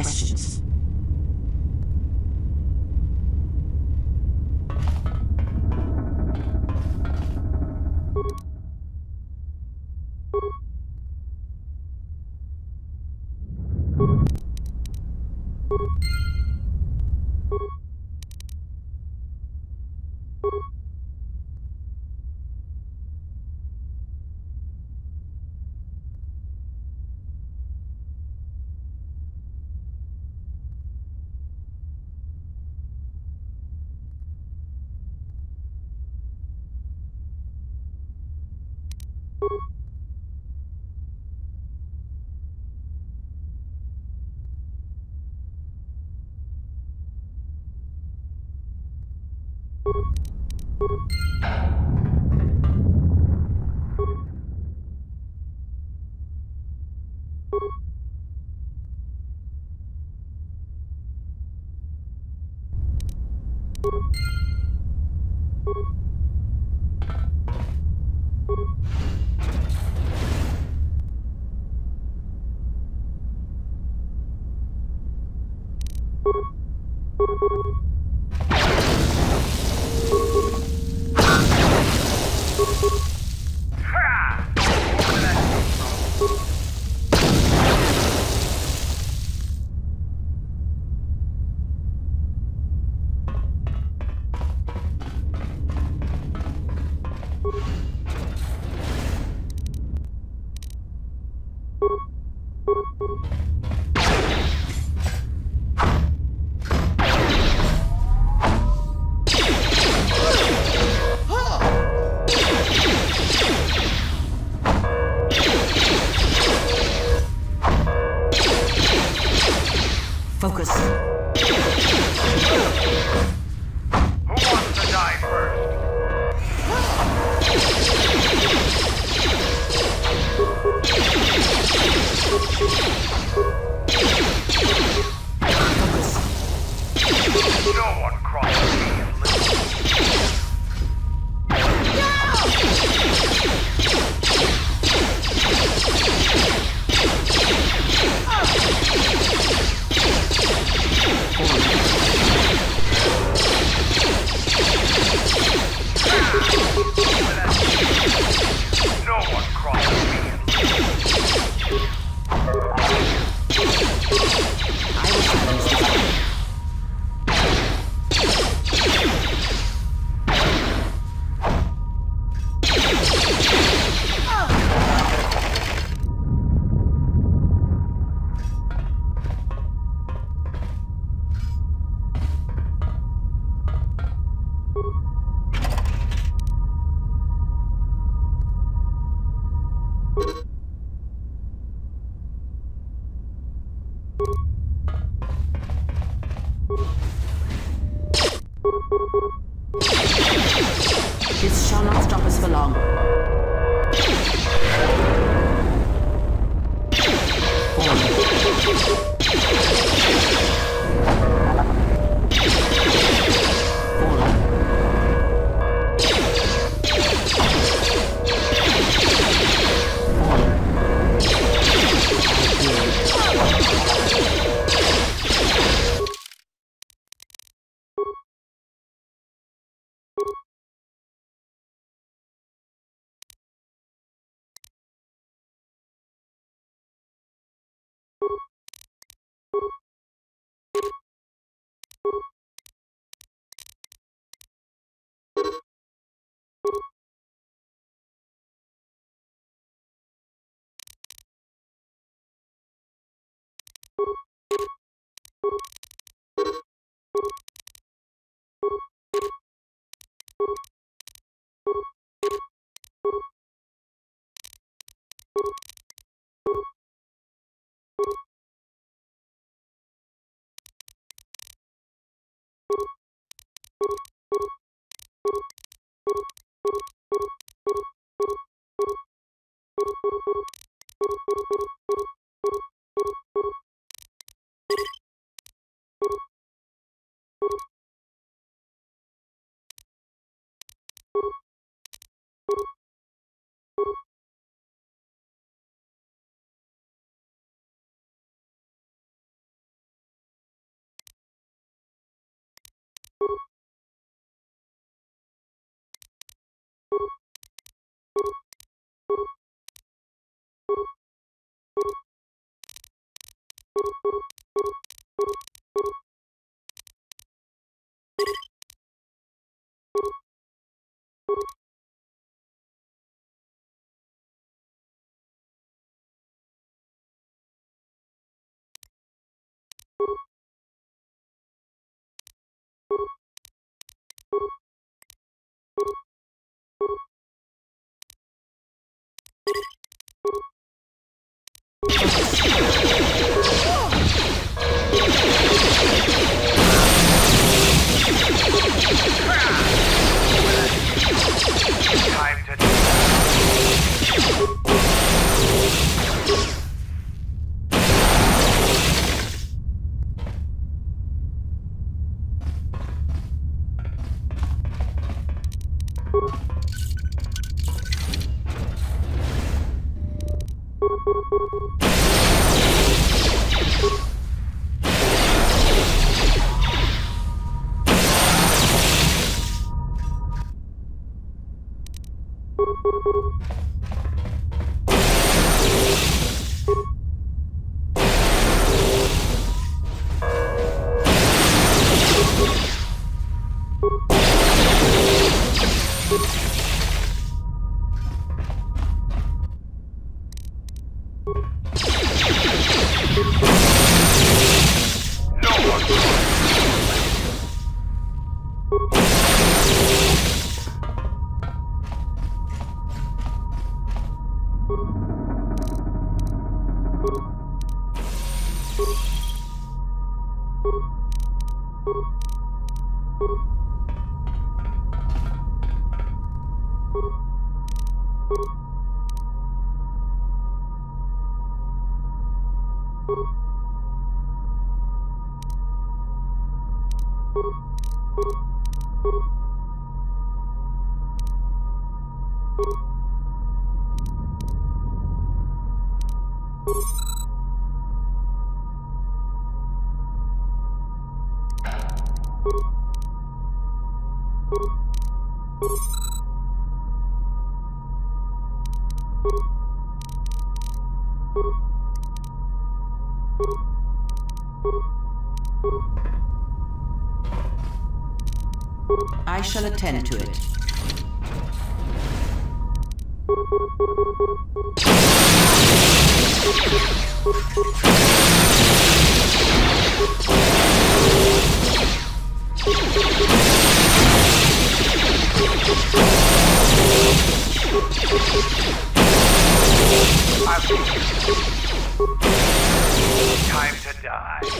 questions. Focus. Who wants to die first? No one crosses me and lives. No one crosses me and lives. I will silence this one. This shall not stop us for long. Time to I shall attend to it. Time to die.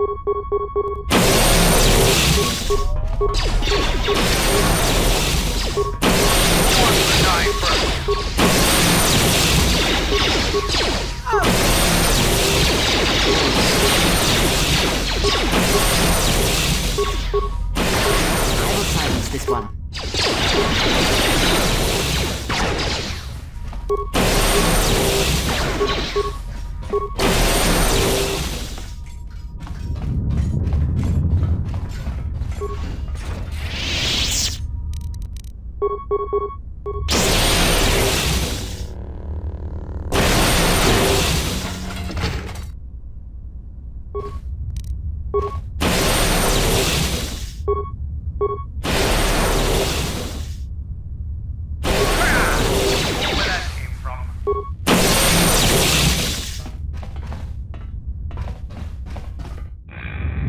I will silence this one.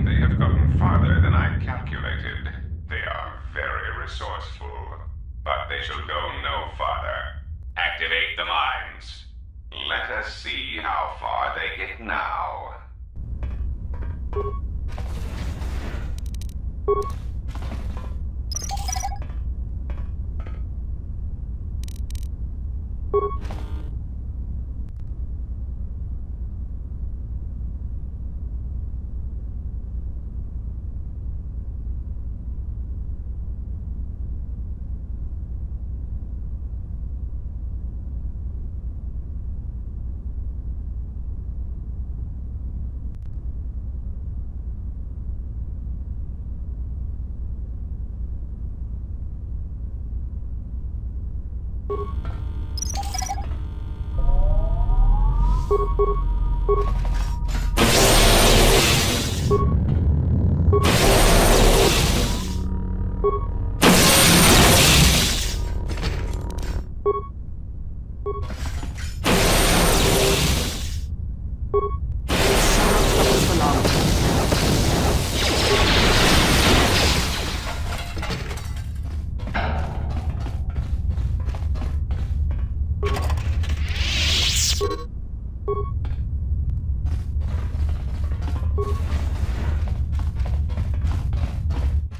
They have gotten farther than I calculated. They are very resourceful, but they shall go no farther. Activate the mines. Let us see how far they get now.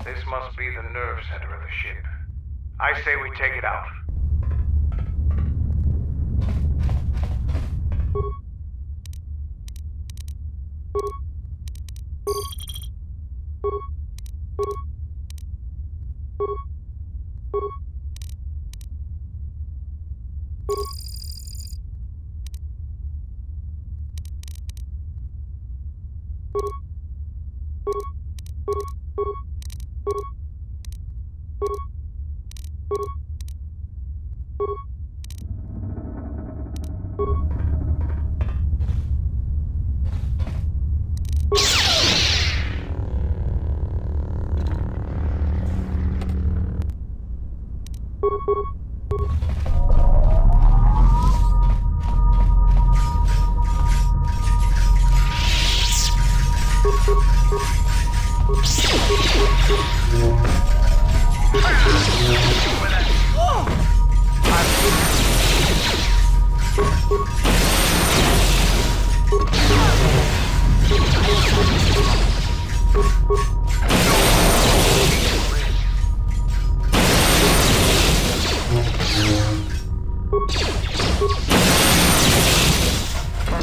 This must be the nerve center of the ship. I say we take it out.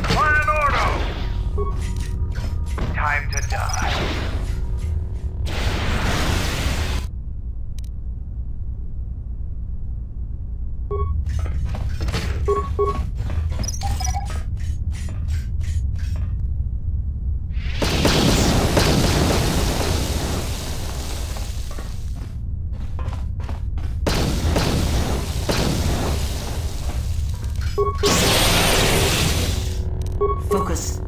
Clan Ordo! Time to die. Focus.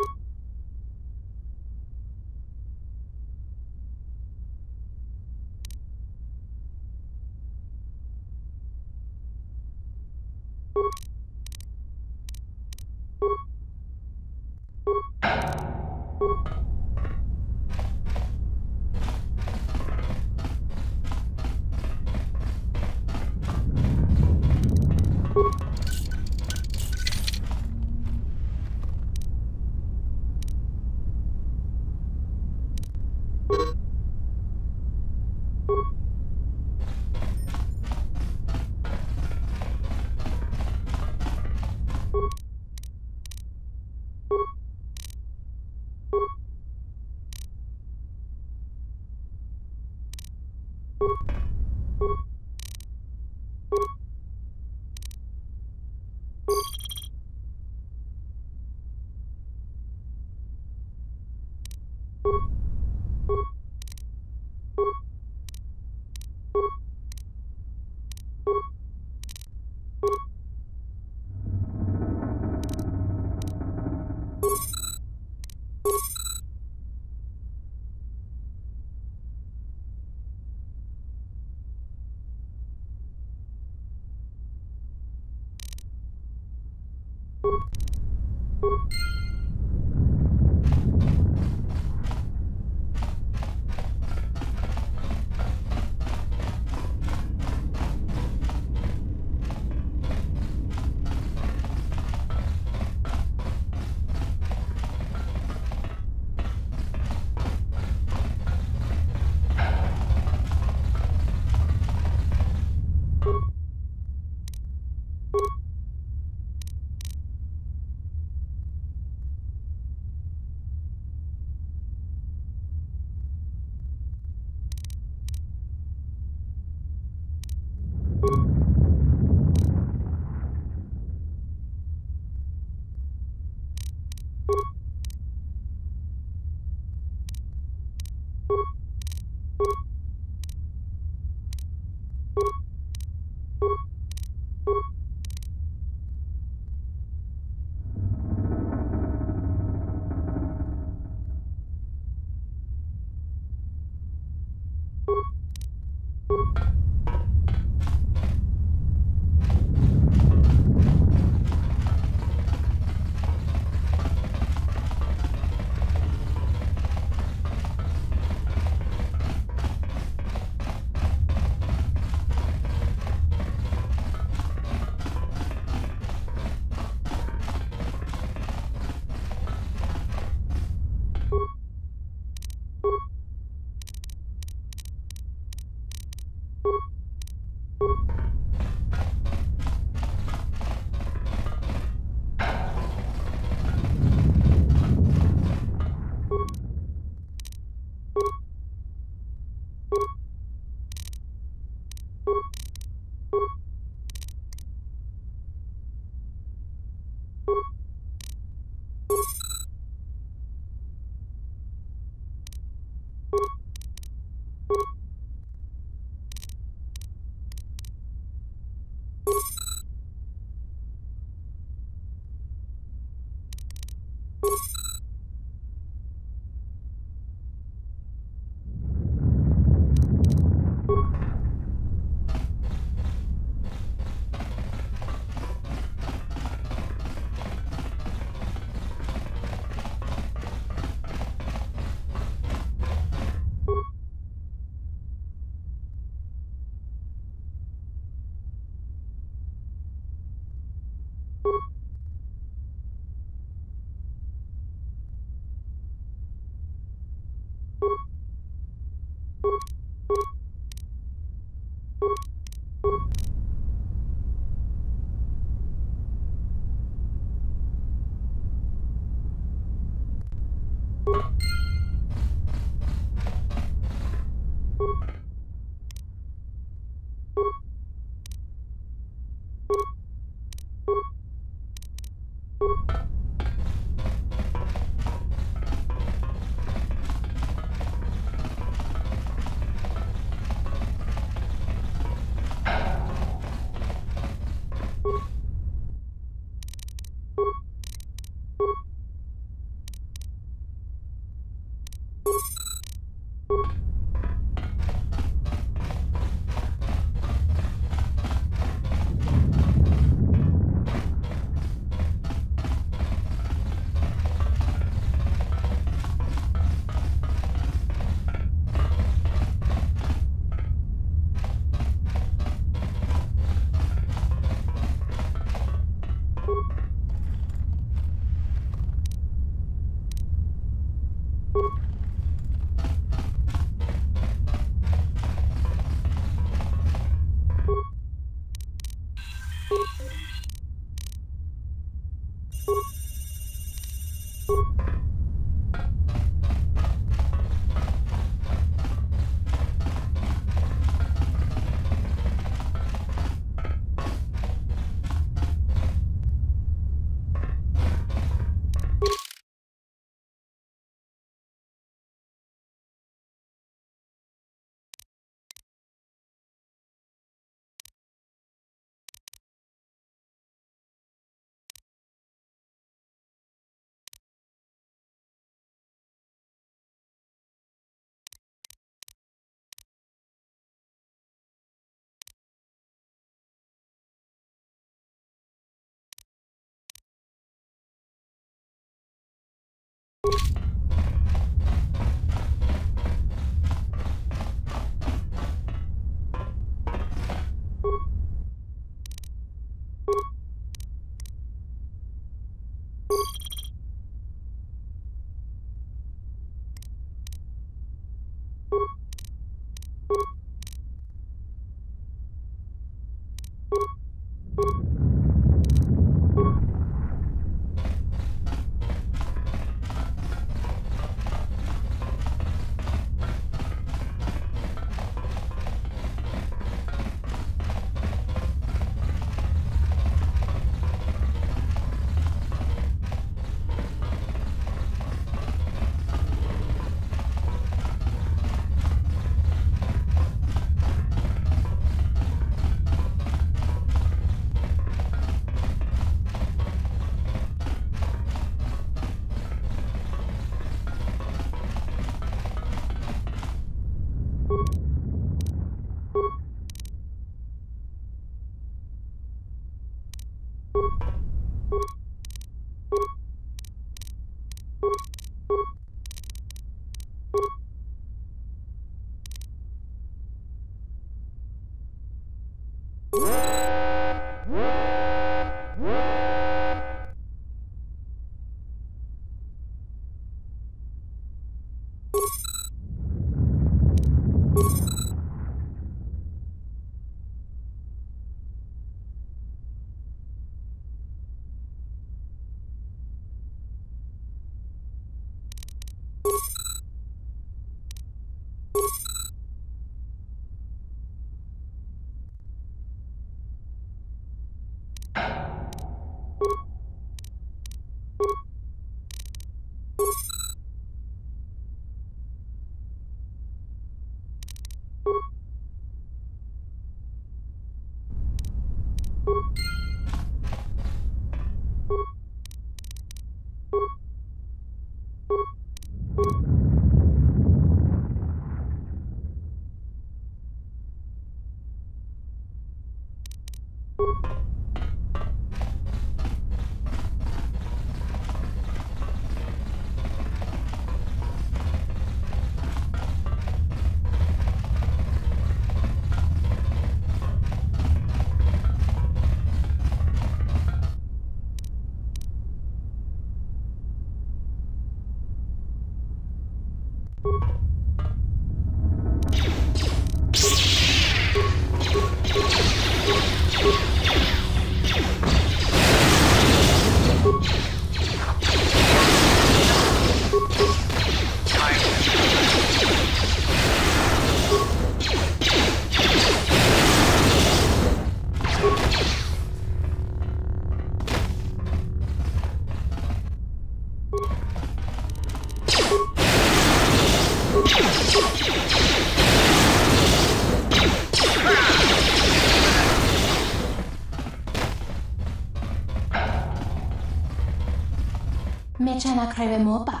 Mechana creve mopa.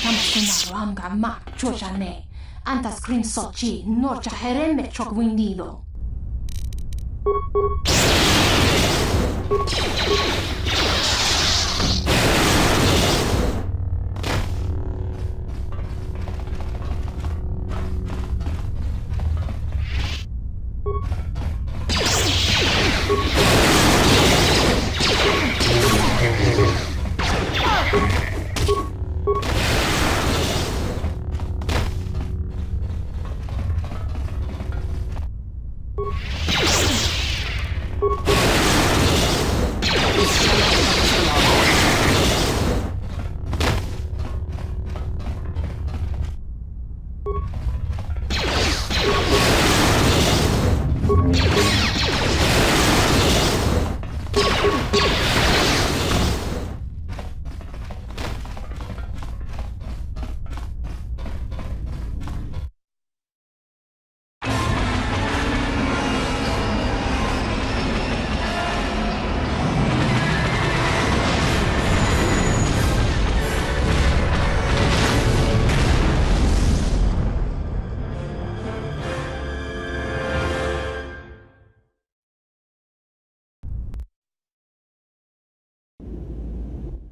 Tamasuna ranga ma chojane. Anta scream sochi norcha hereme chok windido.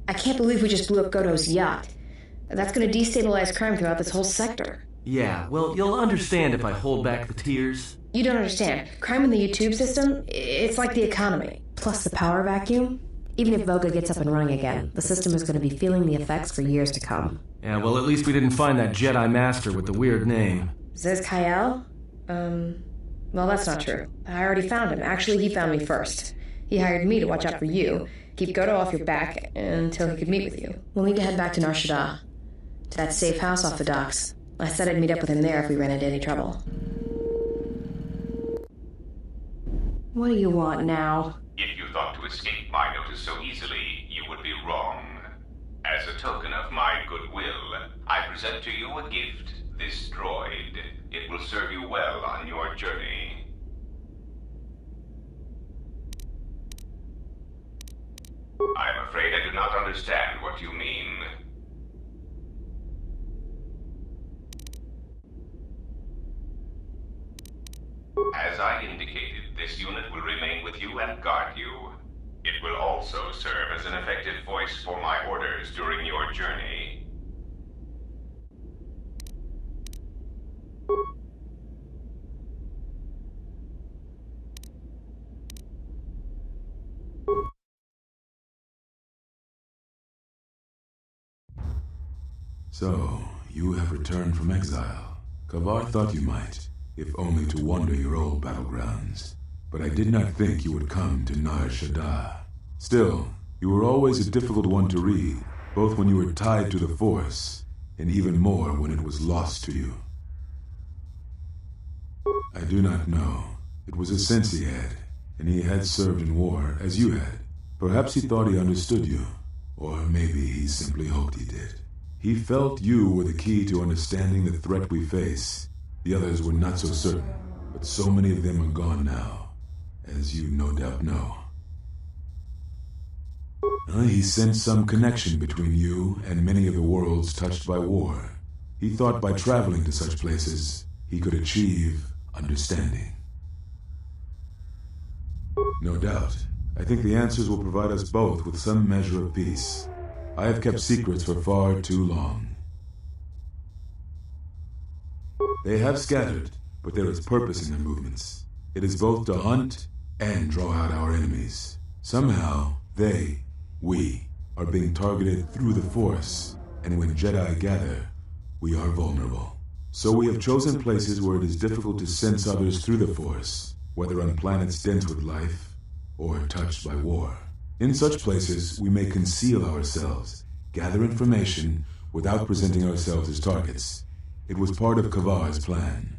I can't believe we just blew up Godo's yacht. That's going to destabilize crime throughout this whole sector. Yeah, well, you'll understand if I hold back the tears. You don't understand. Crime in the YouTube system, it's like the economy. Plus the power vacuum. Even if Voga gets up and running again, the system is going to be feeling the effects for years to come. Yeah, well, at least we didn't find that Jedi Master with the weird name. Zez Kyle? Well, that's not true. I already found him. Actually, he found me first. He hired me to watch out for you, keep Godo off your back until he could meet with you. We'll need to head back to Nar Shaddaa, to that safe house off the docks. I said I'd meet up with him there if we ran into any trouble. What do you want now? If you thought to escape my notice so easily, you would be wrong. As a token of my goodwill, I present to you a gift, this droid. It will serve you well on your journey. I'm afraid I do not understand what you mean. As I indicated, this unit will remain with you and guard you. It will also serve as an effective voice for my orders during your journey. So, you have returned from exile. Kavar thought you might, if only to wander your old battlegrounds. But I did not think you would come to Nar Shaddaa. Still, you were always a difficult one to read, both when you were tied to the Force, and even more when it was lost to you. I do not know. It was a sense he had, and he had served in war, as you had. Perhaps he thought he understood you, or maybe he simply hoped he did. He felt you were the key to understanding the threat we face. The others were not so certain, but so many of them are gone now, as you no doubt know. He sensed some connection between you and many of the worlds touched by war. He thought by traveling to such places, he could achieve understanding. No doubt, I think the answers will provide us both with some measure of peace. I have kept secrets for far too long. They have scattered, but there is purpose in their movements. It is both to hunt and draw out our enemies. Somehow, we, are being targeted through the Force, and when Jedi gather, we are vulnerable. So we have chosen places where it is difficult to sense others through the Force, whether on planets dense with life or touched by war. In such places, we may conceal ourselves, gather information without presenting ourselves as targets. It was part of Kavar's plan.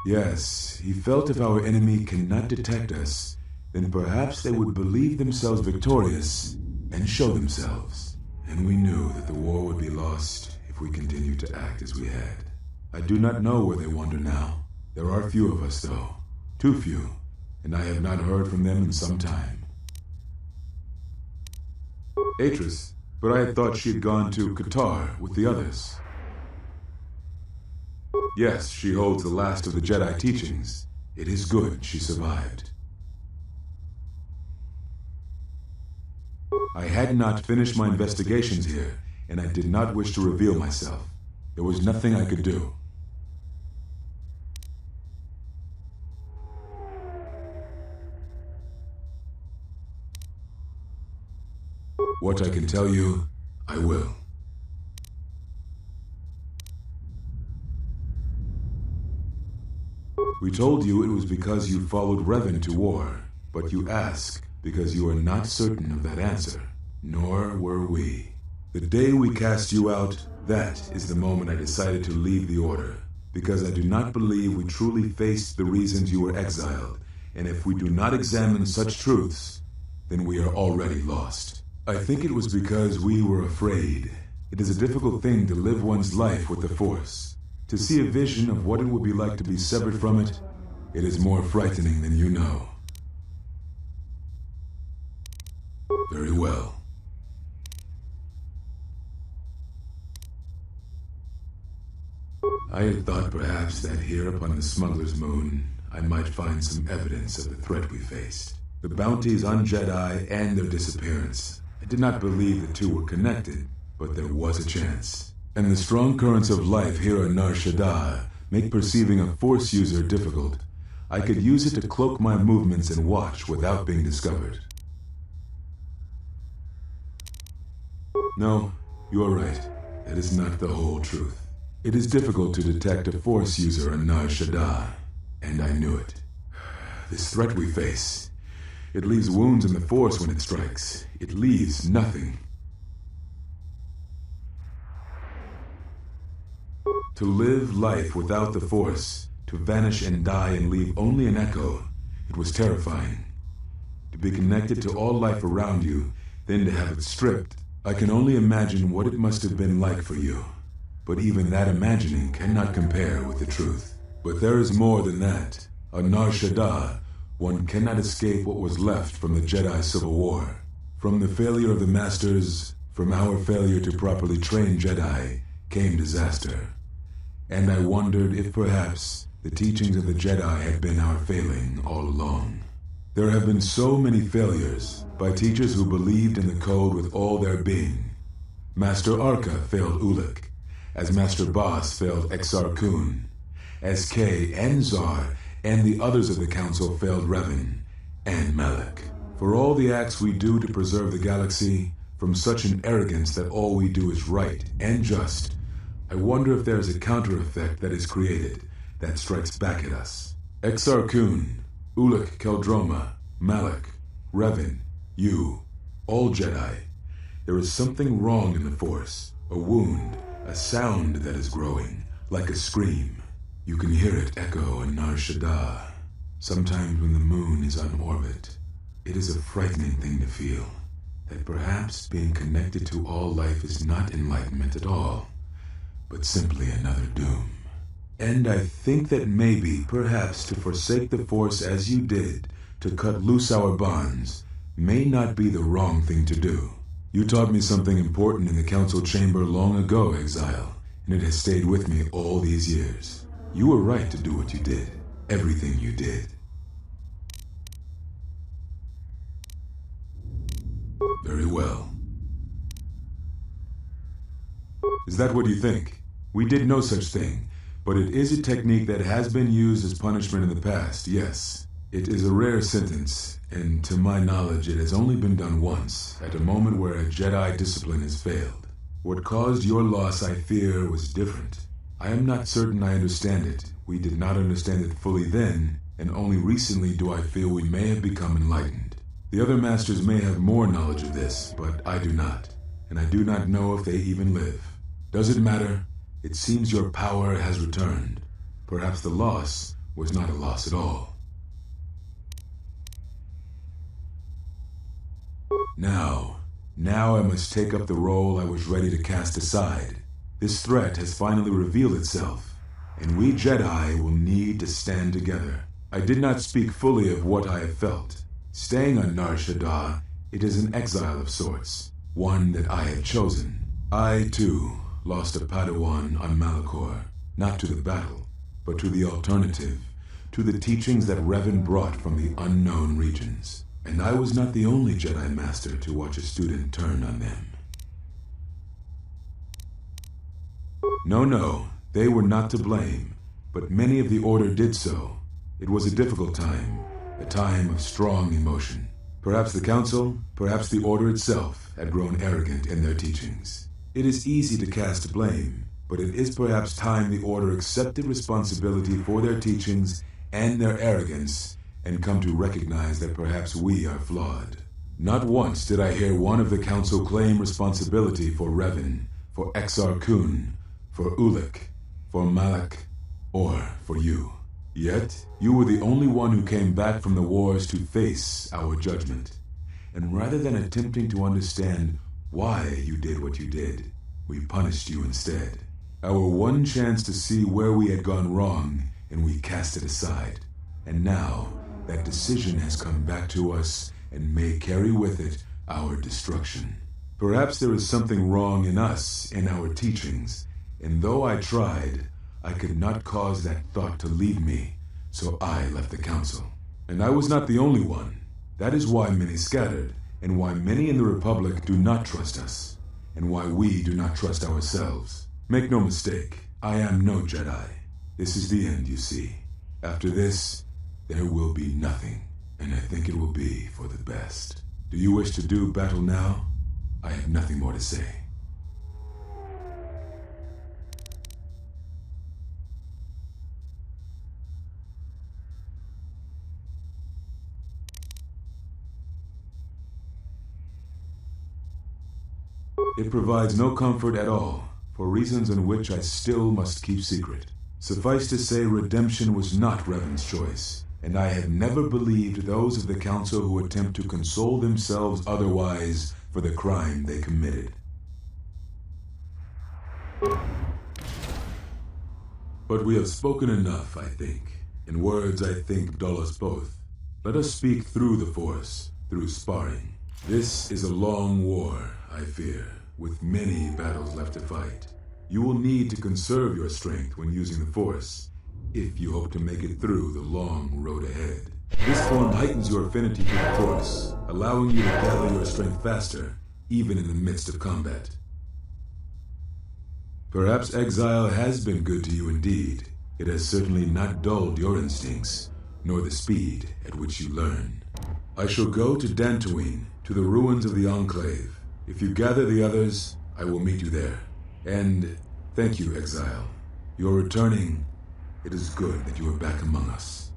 Yes, he felt if our enemy cannot detect us, then perhaps they would believe themselves victorious and show themselves. And we knew that the war would be lost if we continued to act as we had. I do not know where they wander now. There are few of us, though. Too few, and I have not heard from them in some time. Atris, but I had thought she had gone to Qatar with the others. Yes, she holds the last of the Jedi teachings. It is good she survived. I had not finished my investigations here, and I did not wish to reveal myself. There was nothing I could do. What I can tell you, I will. We told you it was because you followed Revan to war, but you ask because you are not certain of that answer. Nor were we. The day we cast you out, that is the moment I decided to leave the Order, because I do not believe we truly faced the reasons you were exiled, and if we do not examine such truths, then we are already lost. I think it was because we were afraid. It is a difficult thing to live one's life with the Force. To see a vision of what it would be like to be severed from it, it is more frightening than you know. Very well. I had thought perhaps that here upon the Smuggler's Moon, I might find some evidence of the threat we faced. The bounties on Jedi and their disappearance. I did not believe the two were connected, but there was a chance. And the strong currents of life here on Nar Shaddaa make perceiving a Force user difficult. I could use it to cloak my movements and watch without being discovered. No, you are right. That is not the whole truth. It is difficult to detect a Force user on Nar Shaddaa, and I knew it. This threat we face, it leaves wounds in the Force when it strikes. It leaves nothing. To live life without the Force, to vanish and die and leave only an echo, it was terrifying. To be connected to all life around you, then to have it stripped, I can only imagine what it must have been like for you. But even that imagining cannot compare with the truth. But there is more than that. On Nar Shaddaa, one cannot escape what was left from the Jedi Civil War. From the failure of the Masters, from our failure to properly train Jedi, came disaster. And I wondered if perhaps the teachings of the Jedi had been our failing all along. There have been so many failures by teachers who believed in the code with all their being. Master Arca failed Ulic, as Master Boss failed Exar Kun, as Kay and Zar and the others of the Council failed Revan and Malak. For all the acts we do to preserve the galaxy, from such an arrogance that all we do is right and just, I wonder if there is a counter-effect that is created that strikes back at us. Exar Kun, Ulic Qel-Droma, Malak, Revan, you, all Jedi. There is something wrong in the Force, a wound, a sound that is growing, like a scream. You can hear it echo in Nar Shaddaa. Sometimes when the moon is on orbit, it is a frightening thing to feel, that perhaps being connected to all life is not enlightenment at all, but simply another doom. And I think that maybe, perhaps, to forsake the Force as you did, to cut loose our bonds, may not be the wrong thing to do. You taught me something important in the Council Chamber long ago, Exile, and it has stayed with me all these years. You were right to do what you did, everything you did. Very well. Is that what you think? We did no such thing, but it is a technique that has been used as punishment in the past, yes. It is a rare sentence, and to my knowledge it has only been done once, at a moment where a Jedi discipline has failed. What caused your loss, I fear, was different. I am not certain I understand it. We did not understand it fully then, and only recently do I feel we may have become enlightened. The other masters may have more knowledge of this, but I do not, and I do not know if they even live. Does it matter? It seems your power has returned. Perhaps the loss was not a loss at all. Now I must take up the role I was ready to cast aside. This threat has finally revealed itself, and we Jedi will need to stand together. I did not speak fully of what I have felt. Staying on Nar Shaddaa, it is an exile of sorts, one that I had chosen. I, too, lost a Padawan on Malachor, not to the battle, but to the alternative, to the teachings that Revan brought from the unknown regions. And I was not the only Jedi Master to watch a student turn on them. No, they were not to blame, but many of the Order did so. It was a difficult time, a time of strong emotion. Perhaps the Council, perhaps the Order itself, had grown arrogant in their teachings. It is easy to cast blame, but it is perhaps time the Order accepted responsibility for their teachings and their arrogance, and come to recognize that perhaps we are flawed. Not once did I hear one of the Council claim responsibility for Revan, for Exar Kun, for Ulic, for Malak, or for you. Yet, you were the only one who came back from the wars to face our judgment. And rather than attempting to understand why you did what you did, we punished you instead. Our one chance to see where we had gone wrong, and we cast it aside. And now, that decision has come back to us and may carry with it our destruction. Perhaps there is something wrong in us, in our teachings, and though I tried, I could not cause that thought to leave me, so I left the Council. And I was not the only one. That is why many scattered, and why many in the Republic do not trust us, and why we do not trust ourselves. Make no mistake, I am no Jedi. This is the end, you see. After this, there will be nothing, and I think it will be for the best. Do you wish to do battle now? I have nothing more to say. It provides no comfort at all, for reasons in which I still must keep secret. Suffice to say, redemption was not Revan's choice, and I have never believed those of the Council who attempt to console themselves otherwise for the crime they committed. But we have spoken enough, I think. In words I think dull us both. Let us speak through the Force, through sparring. This is a long war, I fear, with many battles left to fight. You will need to conserve your strength when using the Force, if you hope to make it through the long road ahead. This form heightens your affinity to the Force, allowing you to gather your strength faster, even in the midst of combat. Perhaps exile has been good to you indeed. It has certainly not dulled your instincts, nor the speed at which you learn. I shall go to Dantooine, to the ruins of the Enclave. If you gather the others, I will meet you there. And thank you, Exile. You're returning. It is good that you are back among us.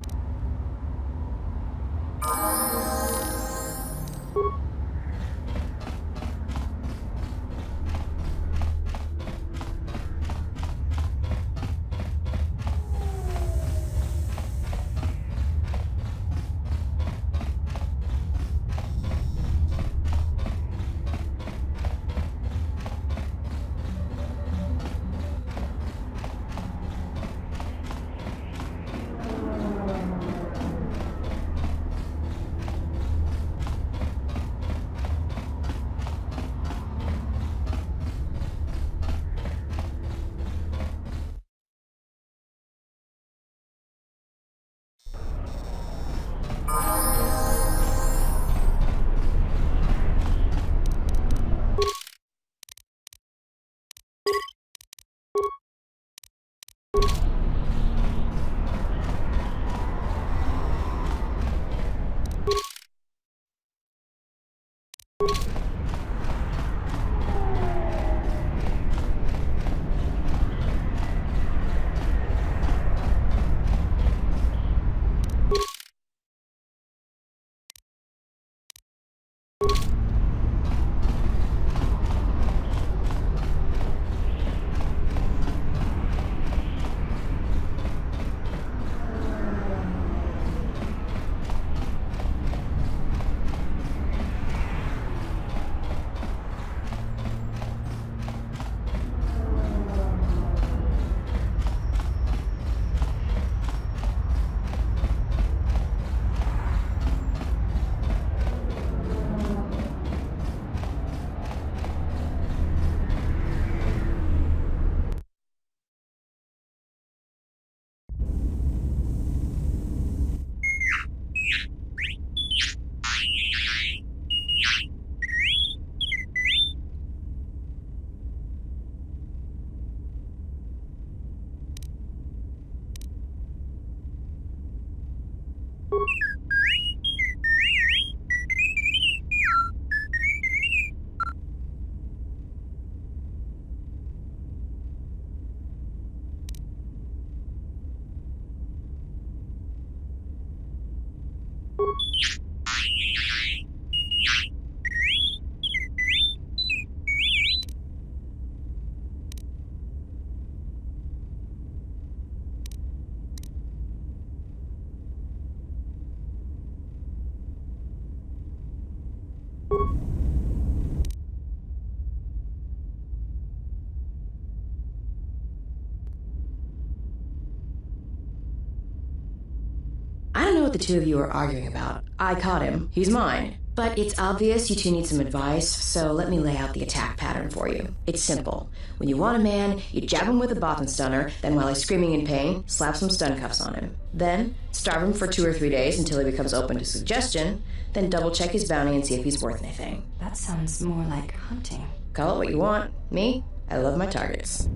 I don't know what the two of you are arguing about. I caught him. He's mine. But it's obvious you two need some advice, so let me lay out the attack pattern for you. It's simple. When you want a man, you jab him with a Bothan stunner, then while he's screaming in pain, slap some stun cuffs on him. Then, starve him for 2 or 3 days until he becomes open to suggestion, then double-check his bounty and see if he's worth anything. That sounds more like hunting. Call it what you want. Me, I love my targets.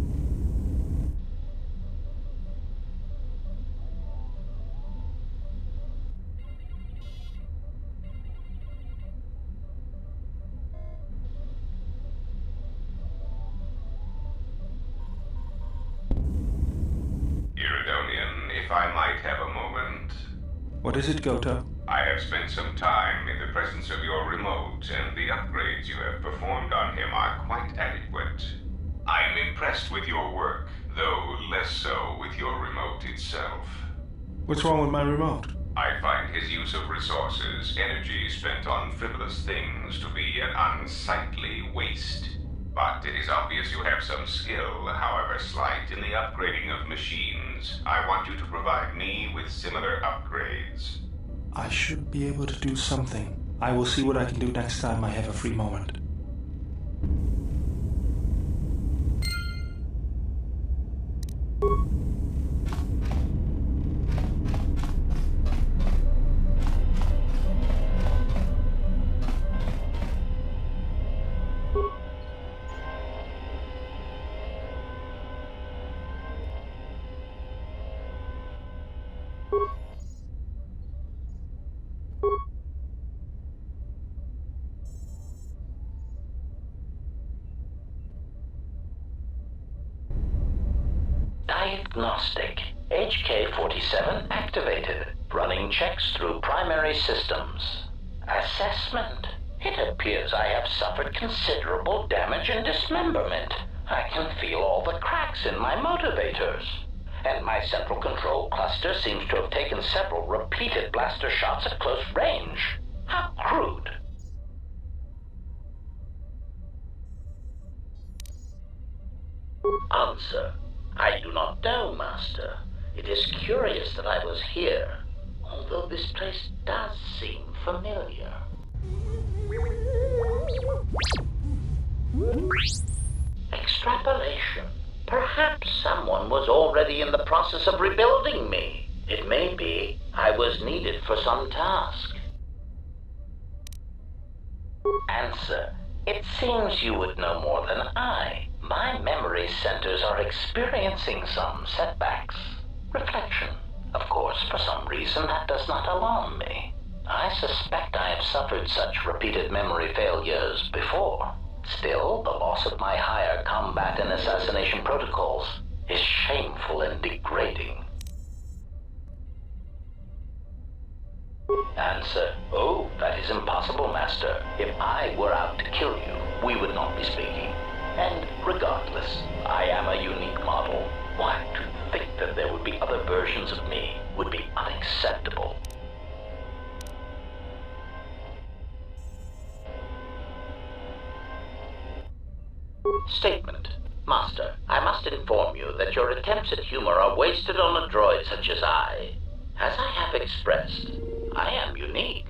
What is it, Goto? I have spent some time in the presence of your remote, and the upgrades you have performed on him are quite adequate. I am impressed with your work, though less so with your remote itself. What's wrong with my remote? I find his use of resources, energy spent on frivolous things, to be an unsightly waste. But it is obvious you have some skill, however slight, in the upgrading of machines. I want you to provide me with similar upgrades. I should be able to do something. I will see what I can do next time I have a free moment. Diagnostic. HK-47 activated. Running checks through primary systems. Assessment. It appears I have suffered considerable damage and dismemberment. I can feel all the cracks in my motivators. And my central control cluster seems to have taken several repeated blaster shots at close range. How crude. Answer. I do not know, Master. It is curious that I was here, although this place does seem familiar. Extrapolation. Perhaps someone was already in the process of rebuilding me. It may be I was needed for some task. Answer. It seems you would know more than I. My memory centers are experiencing some setbacks. Reflection. Of course, for some reason, that does not alarm me. I suspect I have suffered such repeated memory failures before. Still, the loss of my higher combat and assassination protocols is shameful and degrading. Answer. Oh, that is impossible, Master. If I were out to kill you, we would not be speaking. And regardless, I am a unique model. Why, to think that there would be other versions of me would be unacceptable. Statement. Master, I must inform you that your attempts at humor are wasted on a droid such as I. As I have expressed, I am unique.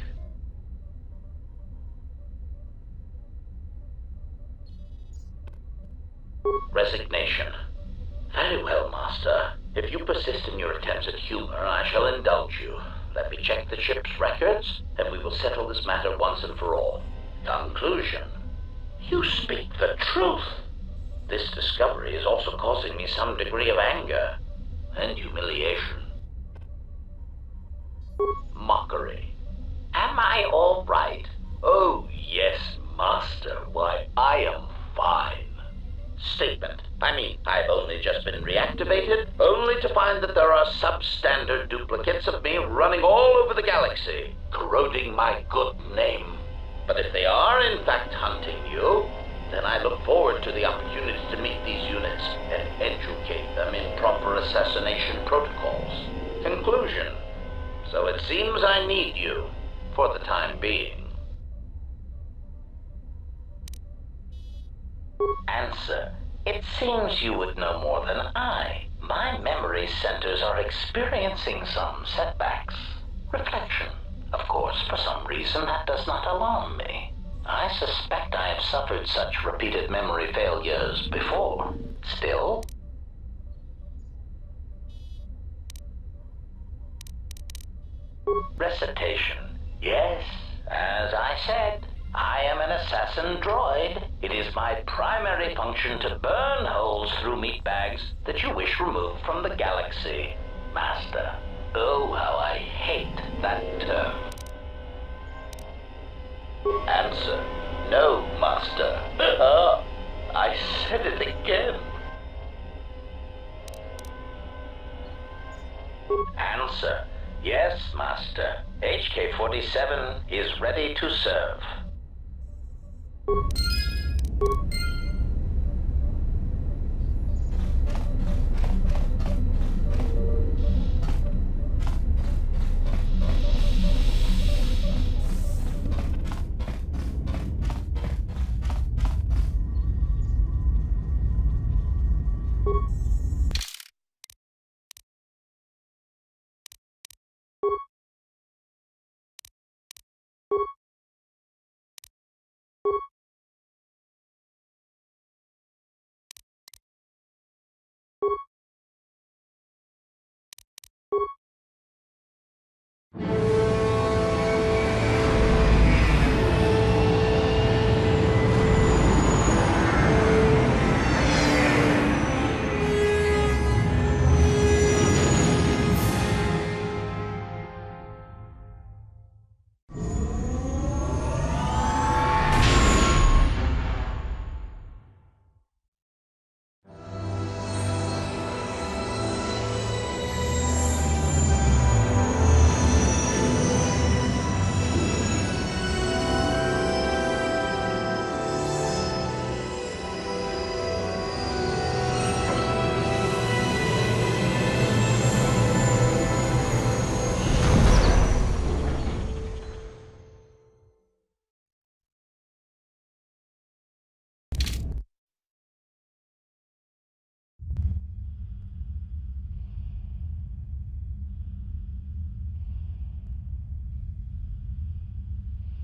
Resignation. Very well, Master. If you persist in your attempts at humor, I shall indulge you. Let me check the ship's records, and we will settle this matter once and for all. Conclusion. You speak the truth. This discovery is also causing me some degree of anger and humiliation. Mock mockery. Am I all right? Oh, yes, Master. Why, I am fine. Statement. I've only just been reactivated, only to find that there are substandard duplicates of me running all over the galaxy, corroding my good name. But if they are in fact hunting you, then I look forward to the opportunity to meet these units and educate them in proper assassination protocols. Conclusion. So it seems I need you, for the time being. Answer. It seems you would know more than I. My memory centers are experiencing some setbacks. Reflection. Of course, for some reason that does not alarm me. I suspect I have suffered such repeated memory failures before. Still, recitation. Yes, as I said, I am an assassin droid. It is my primary function to burn holes through meat bags that you wish removed from the galaxy. Master, oh, how I hate that term. Answer, no, Master. I said it again. Answer, yes, Master. HK-47 is ready to serve.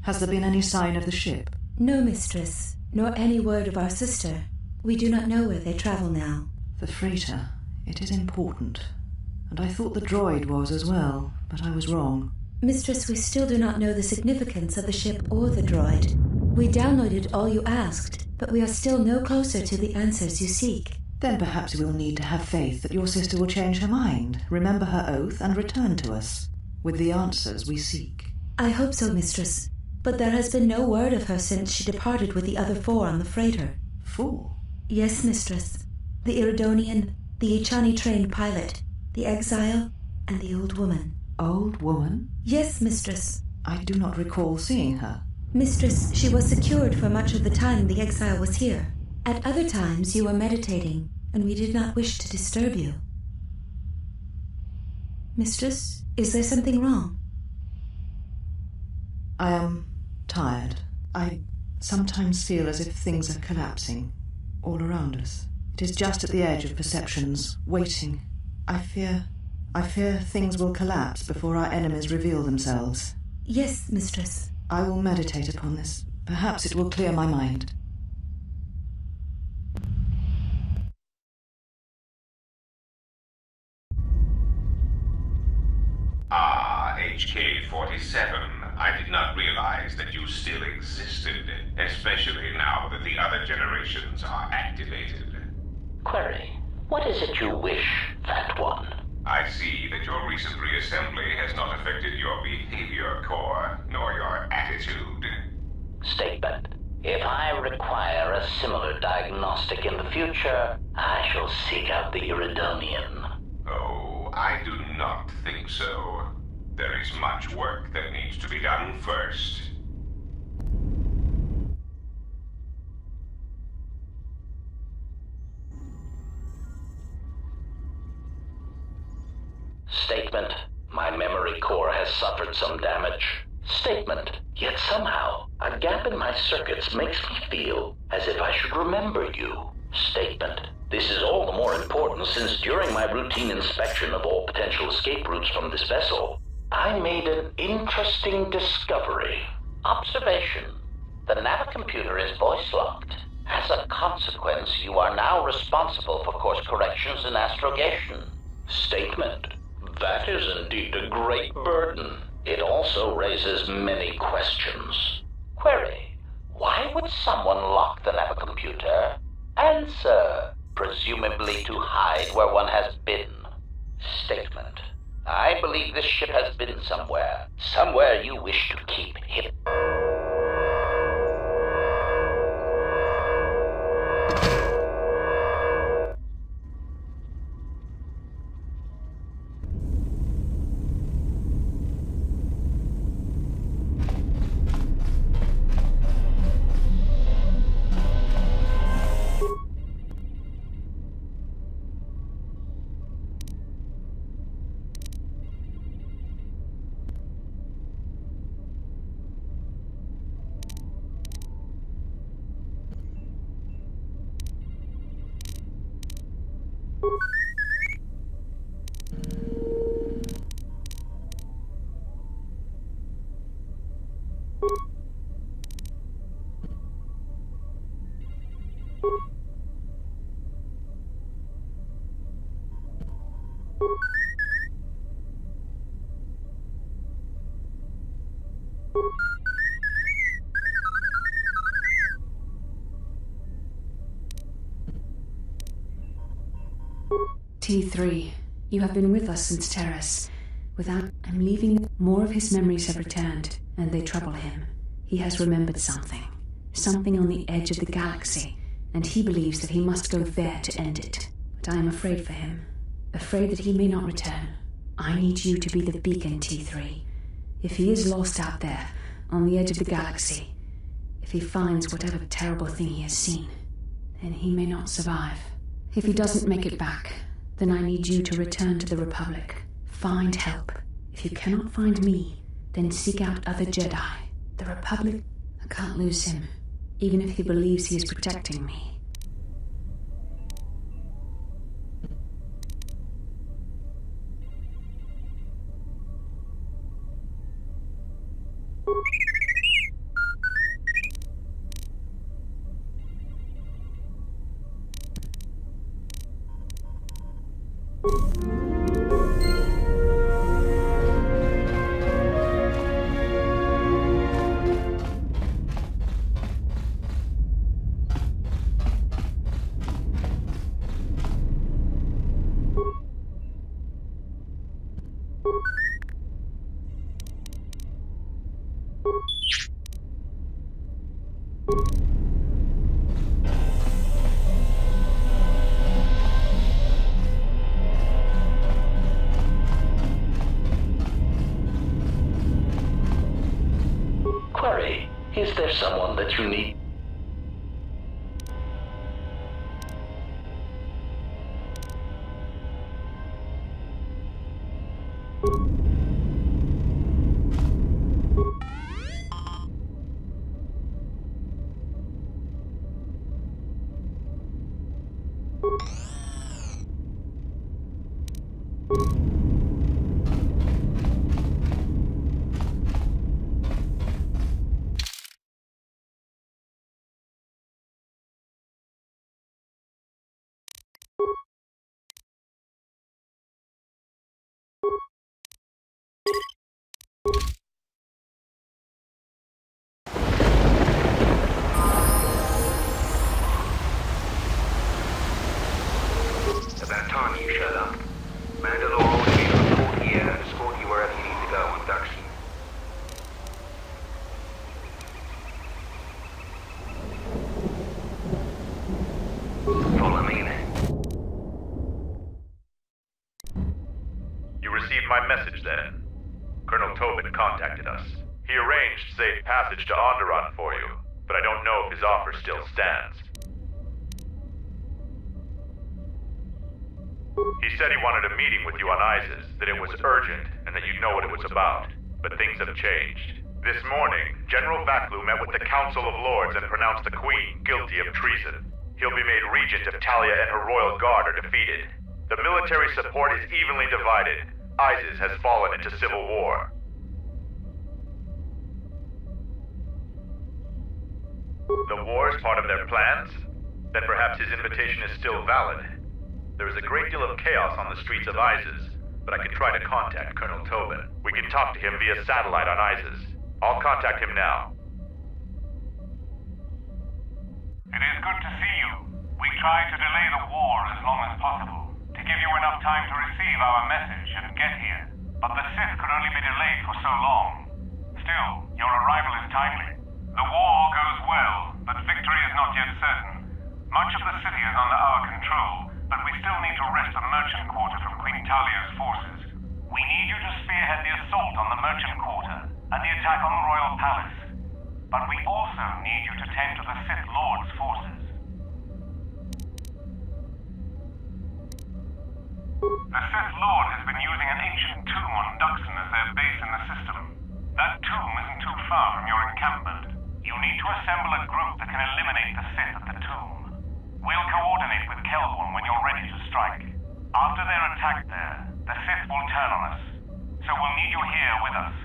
Has there been any sign of the ship? No, mistress, nor any word of our sister. We do not know where they travel now. The freighter. It is important. And I thought the droid was as well, but I was wrong. Mistress, we still do not know the significance of the ship or the droid. We downloaded all you asked, but we are still no closer to the answers you seek. Then perhaps we'll need to have faith that your sister will change her mind, remember her oath, and return to us with the answers we seek. I hope so, mistress. But there has been no word of her since she departed with the other 4 on the freighter. 4? Yes, mistress. The Iridonian, the Ichani-trained pilot, the exile, and the old woman. Old woman? Yes, mistress. I do not recall seeing her. Mistress, she was secured for much of the time the exile was here. At other times you were meditating, and we did not wish to disturb you. Mistress, is there something wrong? I am tired. I sometimes feel as if things are collapsing all around us. It is just at the edge of perceptions, waiting. I fear things will collapse before our enemies reveal themselves. Yes, mistress. I will meditate upon this. Perhaps it will clear my mind. HK-47. I did not realize that you still existed, especially now that the other generations are activated. Query. What is it you wish, Fat One? I see that your recent reassembly has not affected your behavior core, nor your attitude. Statement. If I require a similar diagnostic in the future, I shall seek out the Iridonian. Oh, I do not think so. There is much work that needs to be done first. Statement. My memory core has suffered some damage. Statement. Yet somehow, a gap in my circuits makes me feel as if I should remember you. Statement. This is all the more important since during my routine inspection of all potential escape routes from this vessel, I made an interesting discovery. Observation. The navicomputer is voice-locked. As a consequence, you are now responsible for course corrections and astrogation. Statement. That is indeed a great burden. It also raises many questions. Query. Why would someone lock the navicomputer? Answer. Presumably to hide where one has been. Statement. I believe this ship has been somewhere. Somewhere you wish to keep hidden. T3, you have been with us since Terrace. Without I'm leaving, more of his memories have returned, and they trouble him. He has remembered something. Something on the edge of the galaxy, and he believes that he must go there to end it. But I am afraid for him. Afraid that he may not return. I need you to be the beacon, T3. If he is lost out there, on the edge of the galaxy, if he finds whatever terrible thing he has seen, then he may not survive. If he doesn't make it back, then I need you to return to the Republic. Find help. If you cannot find me, then seek out other Jedi. The Republic, I can't lose him, even if he believes he is protecting me. Query. Is there someone that you need? About time you showed up. Mandalore You received my message then. Colonel Tobin contacted us. He arranged safe passage to Onderon for you, but I don't know if his offer still stands. He said he wanted a meeting with you on Isis, that it was urgent, and that you'd know what it was about. But things have changed. This morning, General Vaklu met with the Council of Lords and pronounced the Queen guilty of treason. He'll be made regent if Talia and her royal guard are defeated. The military support is evenly divided. Isis has fallen into civil war. The war is part of their plans? Then perhaps his invitation is still valid. There is a great deal of chaos on the streets of Isis, but I can try to contact Colonel Tobin. We can talk to him via satellite on Isis. I'll contact him now. It is good to see you. We tried to delay the war as long as possible, to give you enough time to receive our message and get here. But the Sith could only be delayed for so long. Still, your arrival is timely. The war goes well, but victory is not yet certain. Much of the city is under our control, but we still need to wrest the merchant quarter from Queen Talia's forces. We need you to spearhead the assault on the merchant quarter and the attack on the royal palace. But we also need you to tend to the Sith Lord's forces. The Sith Lord has been using an ancient tomb on Duxon as their base in the system. That tomb isn't too far from your encampment. You need to assemble a group that can eliminate the Sith at the tomb. We'll coordinate with Kelborn when you're ready to strike. After they're attacked there, the Sith will turn on us. So we'll need you here with us.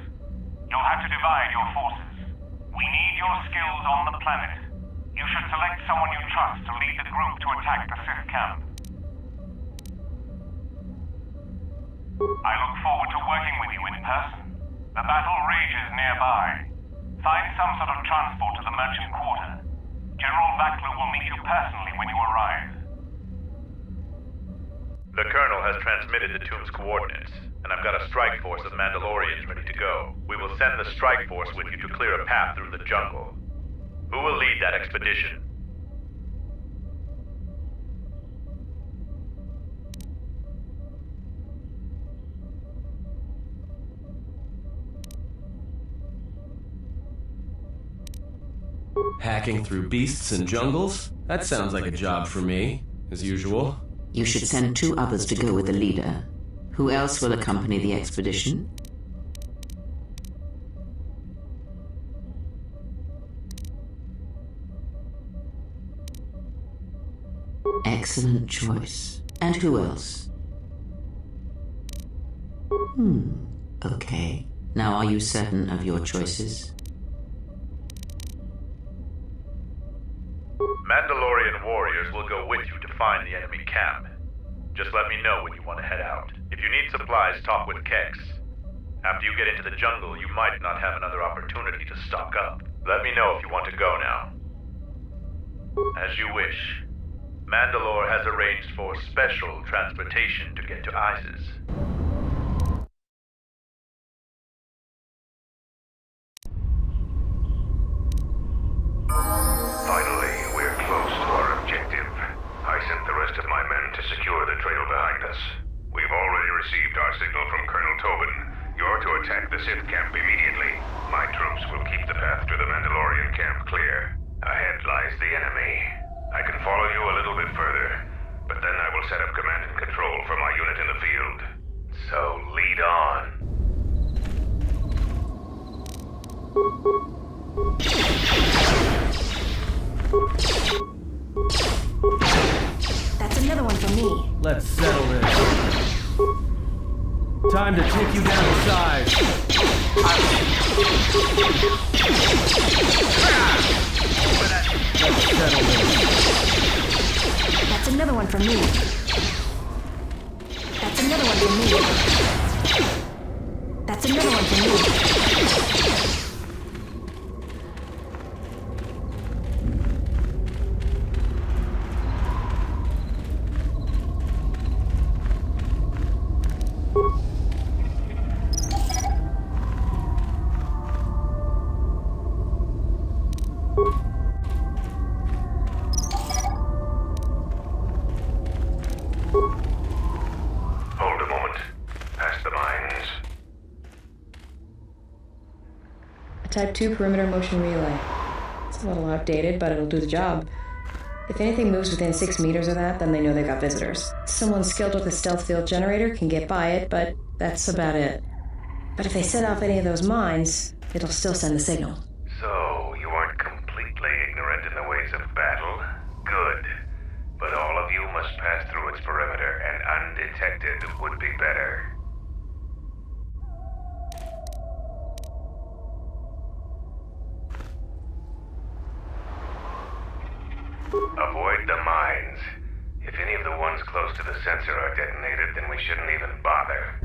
You'll have to divide your forces. We need your skills on the planet. You should select someone you trust to lead the group to attack the Sith camp. I look forward to working with you in person. The battle rages nearby. Find some sort of transport to the merchant quarter. General Vaklu will meet you personally when you arrive. The Colonel has transmitted the tomb's coordinates, and I've got a strike force of Mandalorians ready to go. We will send the strike force with you to clear a path through the jungle. Who will lead that expedition? Hacking through beasts and jungles? That sounds like a job for me, as usual. You should send 2 others to go with the leader. Who else will accompany the expedition? Excellent choice. And who else? Okay. Now are you certain of your choices? Mandalorian warriors will go with you to find the enemy camp. Just let me know when you want to head out. If you need supplies, talk with Kex. After you get into the jungle, you might not have another opportunity to stock up. Let me know if you want to go now. As you wish. Mandalore has arranged for special transportation to get to Isis. Finally, we're close to our objective. I sent the rest of my men to secure the trail behind us. We've already received our signal from Colonel Tobin. You're to attack the Sith camp immediately. My troops will keep the path to the Mandalorian camp clear. Ahead lies the enemy. I can follow you a little bit further, but then I will set up command and control for my unit in the field. So lead on. That's another one for me. Let's settle this. Time to take you down to size. Let's settle this. That's another one for me. That's another one for me. That's another one for me. Hold a moment. Past the mines. A Type 2 perimeter motion relay. It's a little outdated, but it'll do the job. If anything moves within 6 meters of that, then they know they've got visitors. Someone skilled with a stealth field generator can get by it, but that's about it. But if they set off any of those mines, it'll still send the signal. So, you aren't completely ignorant in the ways of battle? Good. But all of you must pass through its perimeter, and undetected would be better. Avoid the mines. If any of the ones close to the sensor are detonated, then we shouldn't even bother.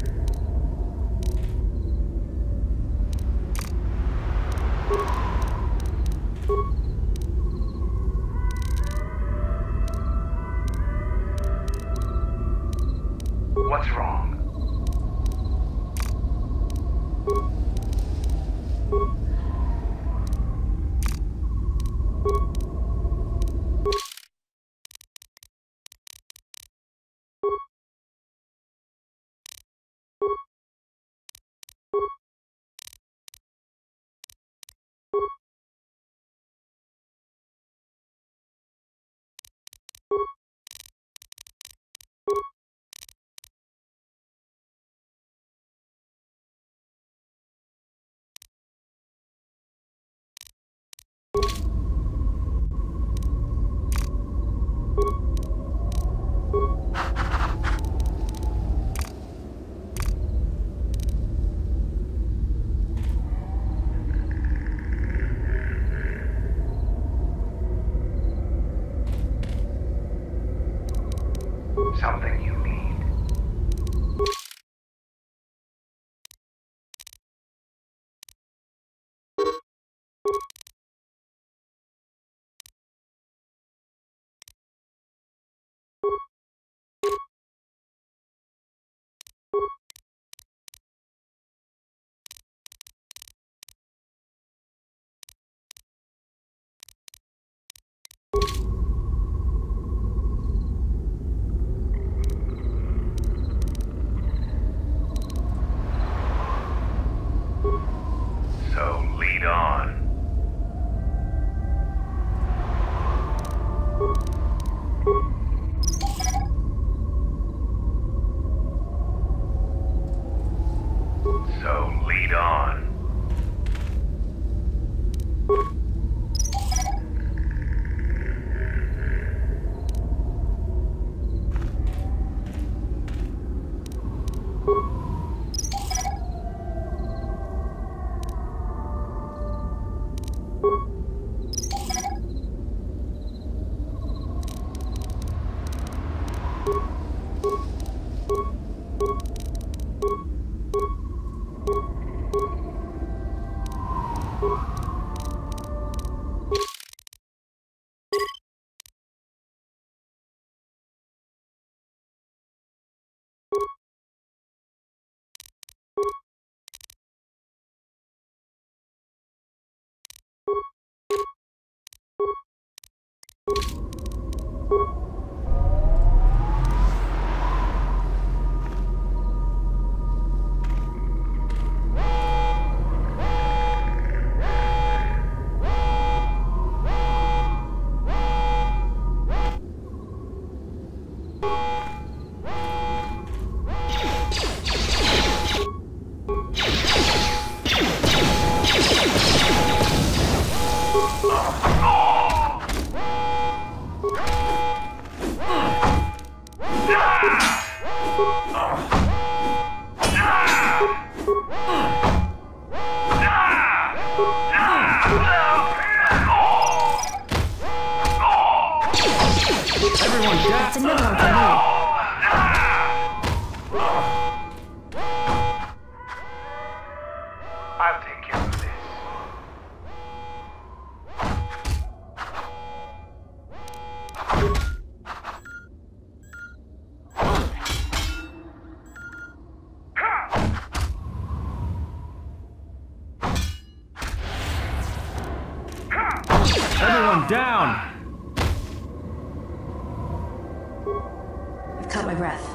What's wrong? Something you need. So lead on. So lead on. Everyone, that's another one for me. I'll take care of this. Everyone down! I've caught my breath.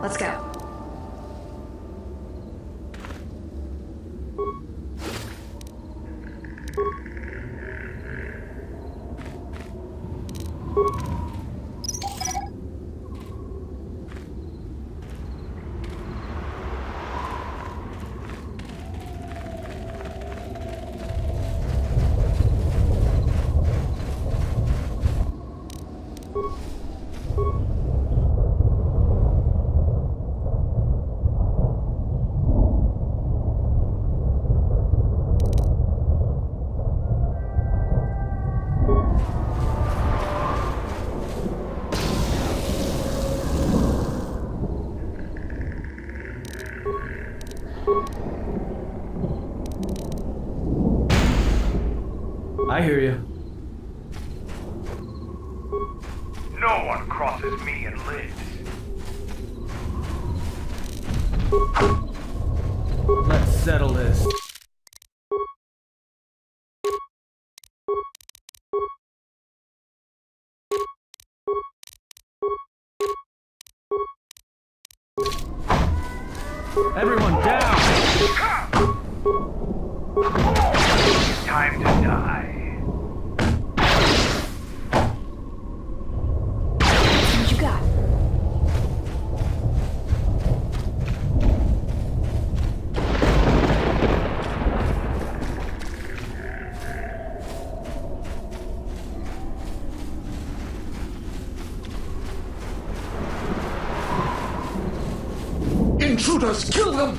Let's go. I hear you. No one crosses me and lives. Let's settle this. Everyone down! Time to die. What you got? Intruders, kill them!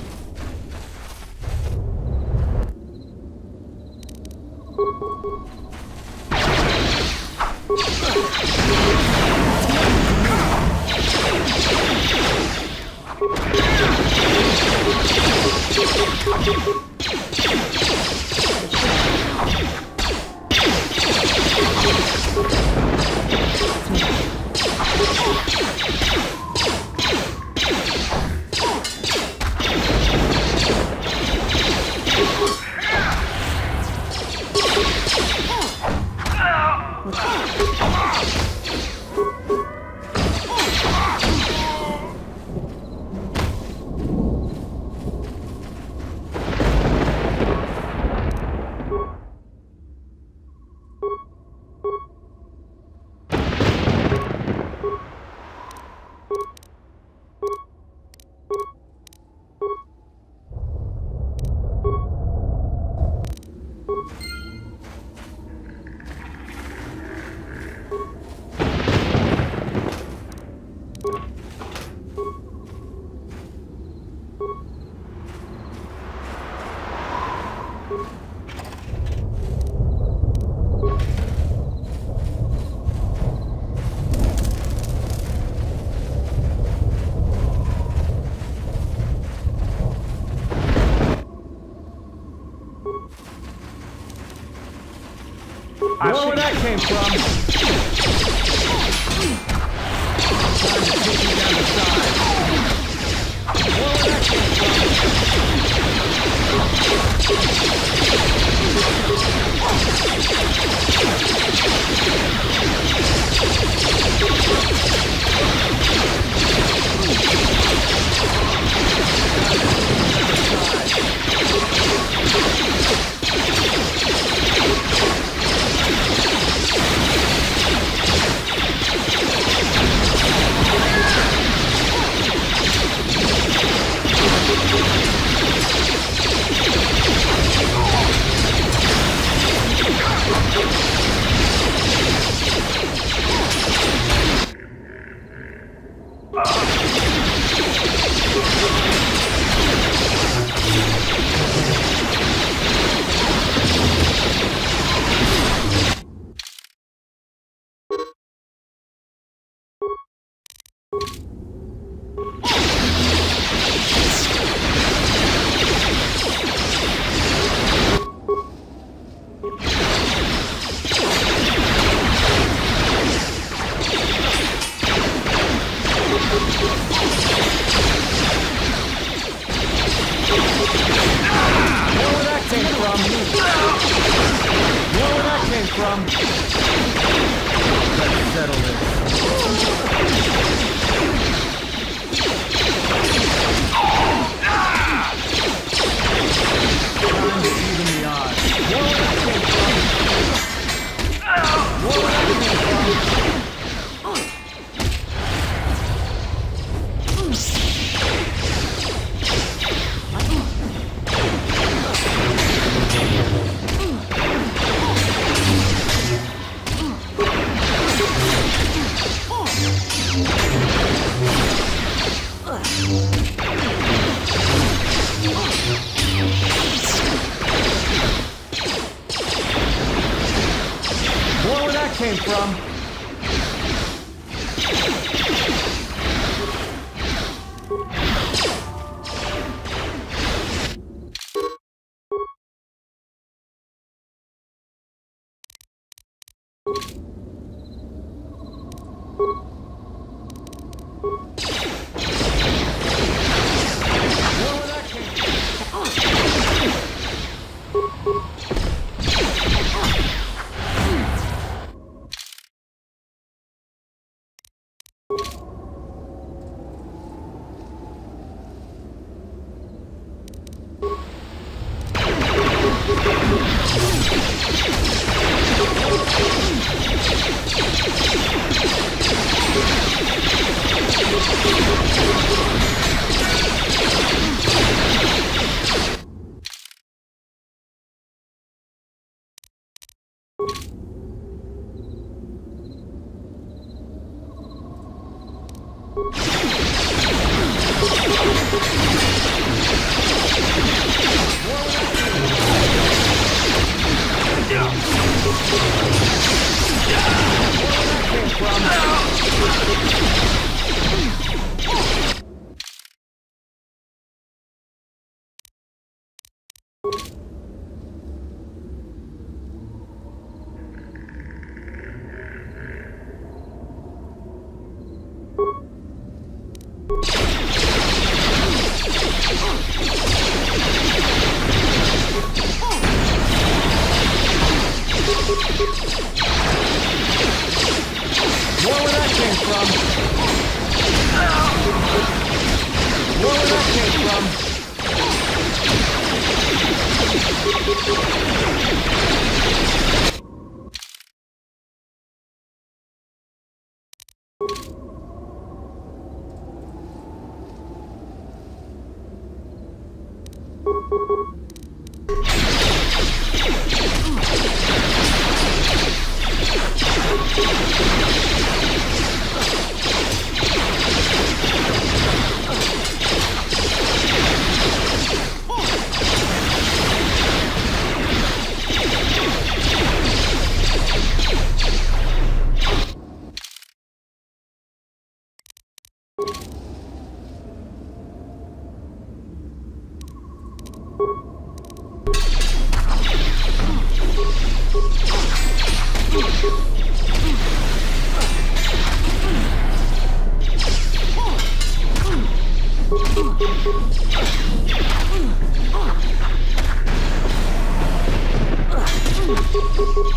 I know where that came from. Time to take you down the side. I know where that came from.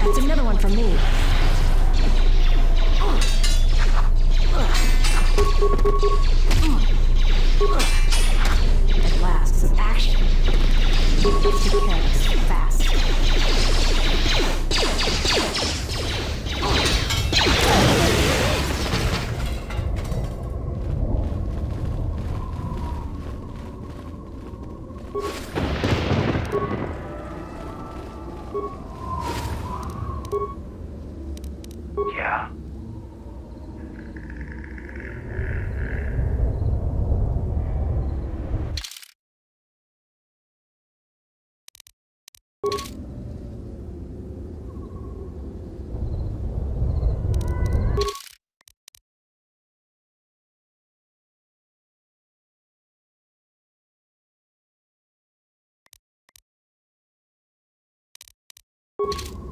That's another one from me. At last, some action. Let's take care of this fast. Yeah? You